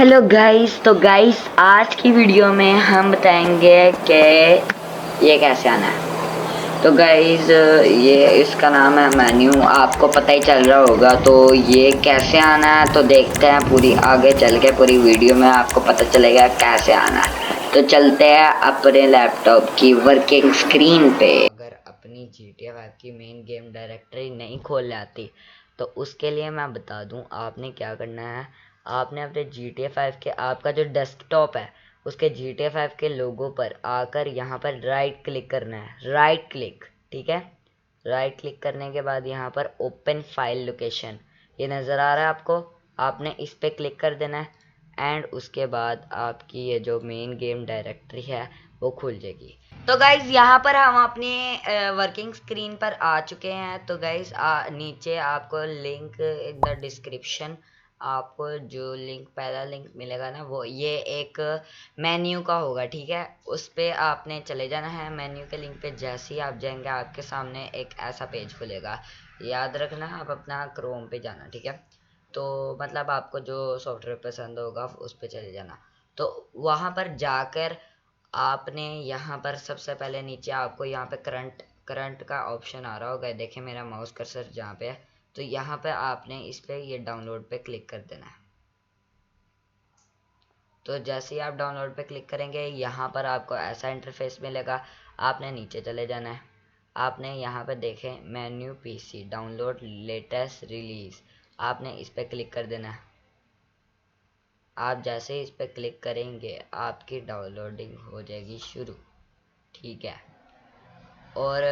तो गाइस आज की वीडियो में हम बताएंगे कि ये कैसे आना है। तो गाइस ये इसका नाम है मेन्यू, आपको पता ही चल रहा होगा। तो ये कैसे आना है तो देखते हैं, पूरी आगे चल के पूरी वीडियो में आपको पता चलेगा कैसे आना है। तो चलते हैं अपने लैपटॉप की वर्किंग स्क्रीन पे। अगर अपनी GTA 5 की मेन गेम डायरेक्टरी नहीं खोल आती तो उसके लिए मैं बता दूं आपने क्या करना है। आपने अपने GTA 5 के आपका जो डेस्कटॉप है उसके GTA 5 के लोगो पर आकर यहाँ पर राइट क्लिक करना है, राइट क्लिक, ठीक है। राइट क्लिक करने के बाद यहाँ पर ओपन फाइल लोकेशन ये नज़र आ रहा है आपको, आपने इस पर क्लिक कर देना है। एंड उसके बाद आपकी ये जो मेन गेम डायरेक्टरी है वो खुल जाएगी। तो गाइज यहाँ पर हम अपने वर्किंग स्क्रीन पर आ चुके हैं। तो गाइज नीचे आपको लिंक इन द डिस्क्रिप्शन, आपको जो लिंक पहला लिंक मिलेगा ना वो ये एक मेन्यू का होगा, ठीक है। उस पे आपने चले जाना है। मेन्यू के लिंक पे जैसे ही आप जाएंगे आपके सामने एक ऐसा पेज खुलेगा। याद रखना आप अपना क्रोम पे जाना, ठीक है। तो मतलब आपको जो सॉफ्टवेयर पसंद होगा उस पे चले जाना। तो वहाँ पर जाकर आपने यहाँ पर सबसे पहले नीचे आपको यहाँ पे करंट का ऑप्शन आ रहा होगा, देखें मेरा माउस कर्सर जहाँ पे है। तो यहाँ पे आपने इस पे ये डाउनलोड पे क्लिक कर देना है। तो जैसे ही आप डाउनलोड पे क्लिक करेंगे यहाँ पर आपको ऐसा इंटरफेस मिलेगा। आपने नीचे चले जाना है। आपने यहाँ पे देखें menu PC download latest release, आपने इस पे क्लिक कर देना है। आप जैसे ही इस पे क्लिक करेंगे आपकी डाउनलोडिंग हो जाएगी शुरू, ठीक है। और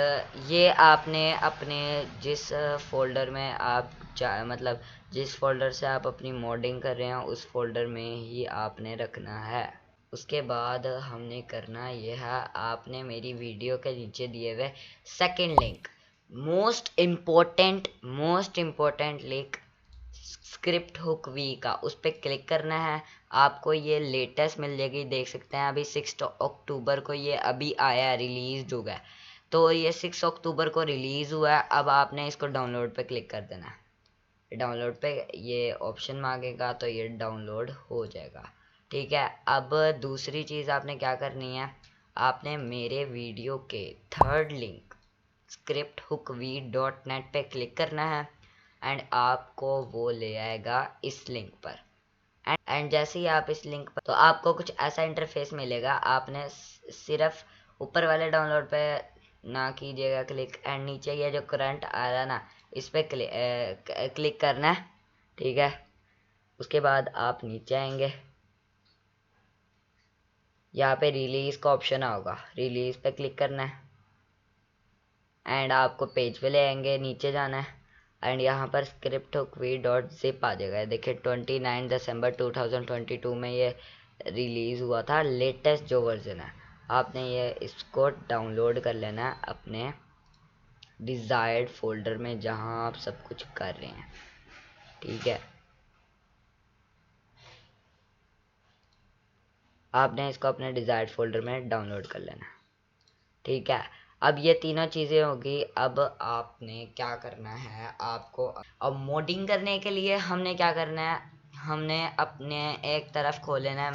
ये आपने अपने जिस फोल्डर में आप मतलब जिस फोल्डर से आप अपनी मॉडिंग कर रहे हैं उस फोल्डर में ही आपने रखना है। उसके बाद हमने करना यह है, आपने मेरी वीडियो के नीचे दिए हुए second link, most important link script hook we का, उस पर क्लिक करना है। आपको ये लेटेस्ट मिल जाएगी, देख सकते हैं अभी 6 अक्टूबर को ये अभी आया है, रिलीज हो गया। तो ये 6 अक्टूबर को रिलीज हुआ है। अब आपने इसको डाउनलोड पे क्लिक कर देना है। डाउनलोड पे ये ऑप्शन मांगेगा तो ये डाउनलोड हो जाएगा, ठीक है। अब दूसरी चीज़ आपने क्या करनी है, आपने मेरे वीडियो के थर्ड लिंक scripthookv.net पे क्लिक करना है। एंड आपको वो ले आएगा इस लिंक पर। एंड जैसे ही आप इस लिंक पर, तो आपको कुछ ऐसा इंटरफेस मिलेगा। आपने सिर्फ ऊपर वाले डाउनलोड पे ना कीजिएगा क्लिक, एंड नीचे ये जो करंट आ रहा है ना इस पे क्लिक करना है, ठीक है। उसके बाद आप नीचे आएंगे, यहाँ पे रिलीज का ऑप्शन होगा, रिलीज पे क्लिक करना है। एंड आपको पेज पे ले आएंगे, नीचे जाना है एंड यहाँ पर scripthookv.zip आ जाएगा। देखिए 29 दिसंबर 2022 में ये रिलीज़ हुआ था, लेटेस्ट जो वर्जन है। आपने ये इसको डाउनलोड कर लेना है अपने डिज़ायर्ड फोल्डर में जहाँ आप सब कुछ कर रहे हैं, ठीक है। आपने इसको अपने डिज़ायर्ड फोल्डर में डाउनलोड कर लेना, ठीक है। अब ये तीनों चीज़ें होगी। अब आपने क्या करना है, आपको अब मोडिंग करने के लिए हमने क्या करना है, हमने अपने एक तरफ खोल लेना है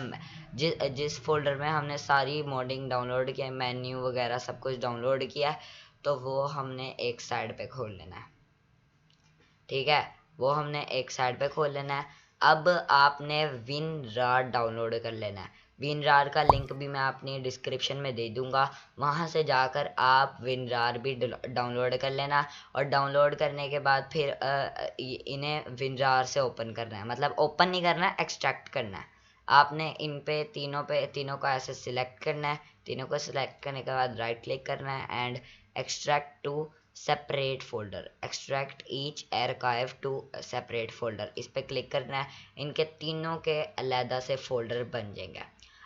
जिस फोल्डर में हमने सारी मोडिंग डाउनलोड किया, मेन्यू वगैरह सब कुछ डाउनलोड किया है, तो वो हमने एक साइड पे खोल लेना है, ठीक है। वो हमने एक साइड पे खोल लेना है। अब आपने WinRAR डाउनलोड कर लेना है। WinRAR का लिंक भी मैं अपनी डिस्क्रिप्शन में दे दूंगा, वहां से जाकर आप WinRAR भी डाउनलोड कर लेना। और डाउनलोड करने के बाद फिर इन्हें WinRAR से ओपन करना है, मतलब ओपन नहीं करना है, एक्सट्रैक्ट करना है। आपने इन पे तीनों को ऐसे सिलेक्ट करना है। तीनों को सिलेक्ट करने के बाद राइट क्लिक करना है and extract to separate folder, extract each archive to separate folder, इस पे क्लिक करना है। इनके तीनों के अलहदा से फोल्डर बन जाएंगे।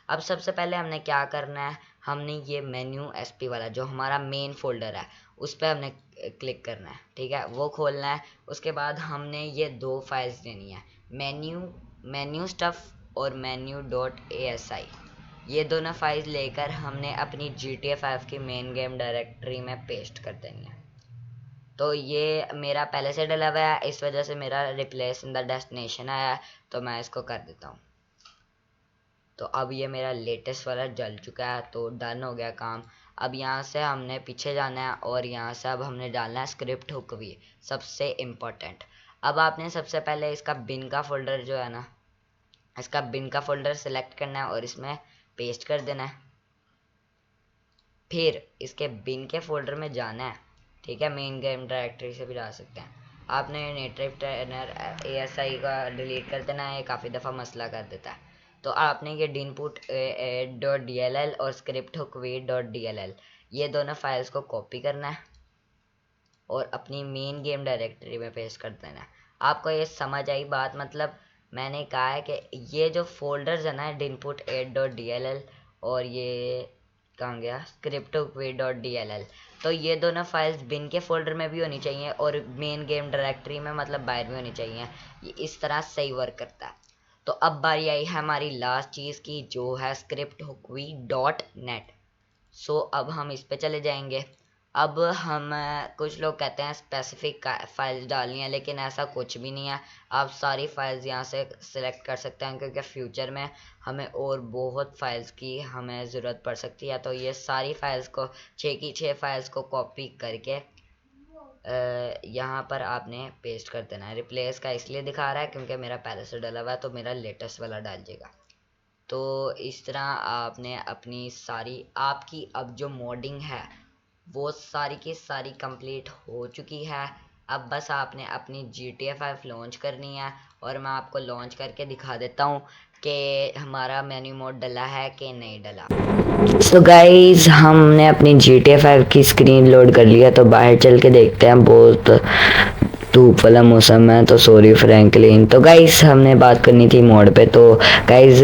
अब सबसे पहले हमने क्या करना है, हमने ये मेन्यू SP वाला जो हमारा मेन फोल्डर है उस पर हमने क्लिक करना है, ठीक है, वो खोलना है। उसके बाद हमने ये दो फाइल्स देनी है, मेन्यू स्टफ और menu.asi। ये दोनों फाइल्स लेकर हमने अपनी GTA 5 की मेन गेम डायरेक्टरी में पेस्ट कर देनी है। तो ये मेरा पहले से डला हुआ है, इस वजह से मेरा रिप्लेस इन द डेस्टिनेशन आया है, तो मैं इसको कर देता हूँ। तो अब ये मेरा लेटेस्ट वाला जल चुका है, तो डन हो गया काम। अब यहाँ से हमने पीछे जाना है और यहाँ से अब हमने डालना है स्क्रिप्ट हुक भी, सबसे इम्पोर्टेंट। अब आपने सबसे पहले इसका बिन का फोल्डर जो है ना, इसका बिन का फोल्डर सेलेक्ट करना है और इसमें पेस्ट कर देना है। फिर इसके बिन के फोल्डर में जाना है, ठीक है, मेन गेम डायरेक्टरी से भी डाल सकते हैं। आपने नेटिव ट्रेनर ASI का डिलीट कर देना है, काफ़ी दफ़ा मसला कर देता है। तो आपने ये dinput.dll और स्क्रिप्ट हुक v.dll ये दोनों फाइल्स को कॉपी करना है और अपनी मेन गेम डायरेक्टरी में पेस्ट कर देना है। आपको ये समझ आई बात? मतलब मैंने कहा है कि ये जो फोल्डर्स है ना, dinput8.dll और ये कहाँ गया script.v.dll, तो ये दोनों फाइल्स बिन के फोल्डर में भी होनी चाहिए और मेन गेम डायरेक्टरी में, मतलब बाहर भी होनी चाहिए। ये इस तरह सही वर्क करता है। तो अब बारी आई है हमारी लास्ट चीज़ की, जो है scripthookv.net। सो अब हम इस पे चले जाएंगे। अब हम कुछ लोग कहते हैं स्पेसिफिक फाइल्स डालनी है, लेकिन ऐसा कुछ भी नहीं है। आप सारी फाइल्स यहाँ से सिलेक्ट कर सकते हैं, क्योंकि फ्यूचर में हमें और बहुत फाइल्स की हमें ज़रूरत पड़ सकती है। तो ये सारी फाइल्स को 6 की 6 फाइल्स को कॉपी करके यहाँ पर आपने पेस्ट कर देना है। रिप्लेस का इसलिए दिखा रहा है क्योंकि मेरा पहले से डला हुआ है, तो मेरा लेटेस्ट वाला डाल देगा। तो इस तरह आपने अपनी सारी, आपकी अब जो मोडिंग है वो सारी की सारी कंप्लीट हो चुकी है। अब बस आपने अपनी GTA 5 लॉन्च करनी है और मैं आपको लॉन्च करके दिखा देता हूँ कि हमारा मेन्यू मोड डला है कि नहीं डला। सो गाइज हमने अपनी GTA 5 की स्क्रीन लोड कर लिया, तो बाहर चल के देखते हैं। बहुत धूप वाला मौसम है, तो सॉरी फ्रैंकलिन। तो गाइस हमने बात करनी थी मोड पे। तो गाइस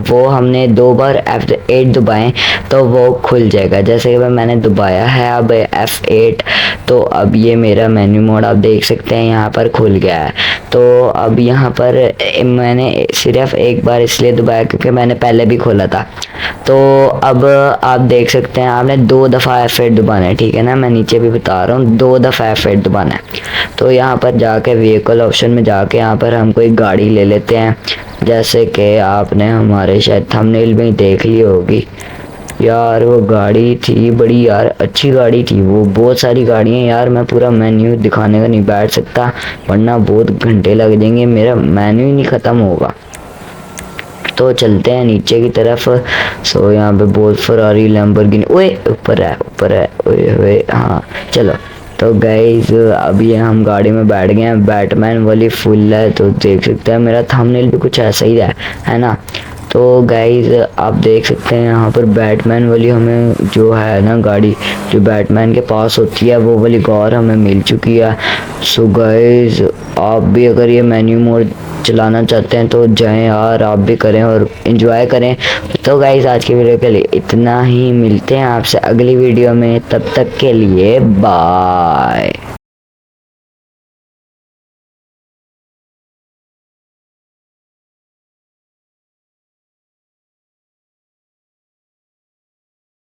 वो हमने 2 बार F8 दबाएं तो वो खुल जाएगा। जैसे कि मैंने दबाया है अब F8, तो अब ये मेरा मेन्यू मोड आप देख सकते हैं यहाँ पर खुल गया है। तो अब यहाँ पर मैंने सिर्फ एक बार इसलिए दबाया क्योंकि मैंने पहले भी खोला था। तो अब आप देख सकते हैं आपने 2 दफ़ा F8 दबाना है, ठीक है ना। मैं नीचे भी बता रहा हूँ, 2 दफ़ा F8 दबाना है। तो यहाँ पर जाके व्हीकल ऑप्शन में जाके यहाँ पर हम कोई गाड़ी ले लेते हैं, जैसे कि आपने हमारे शायद थंबनेल में देख ली होगी यार। वो गाड़ी थी बड़ी यार, अच्छी गाड़ी थी वो। बहुत सारी गाड़ियाँ यार, मैं पूरा मेन्यू दिखाने का नहीं बैठ सकता, वरना बहुत घंटे लग जाएंगे, मेरा मेन्यू ही नहीं ख़त्म होगा। तो चलते हैं नीचे की तरफ। सो यहाँ पे बहुत फरारी लैम्बोर्गिनी, ओए ऊपर है, ओए हाँ चलो। तो गाइज अब ये हम गाड़ी में बैठ गए हैं, बैटमैन वाली फुल है, तो देख सकते हैं मेरा थंबनेल भी कुछ ऐसा ही है ना। तो गाइज आप देख सकते हैं यहाँ पर बैटमैन वाली हमें जो है ना गाड़ी, जो बैटमैन के पास होती है, वो वाली कार हमें मिल चुकी है। सो गाइज आप भी अगर ये मेन्यू मोड चलाना चाहते हैं तो जाएं यार, आप भी करें और एंजॉय करें। तो गाइज आज की वीडियो के लिए इतना ही, मिलते हैं आपसे अगली वीडियो में, तब तक के लिए बाय।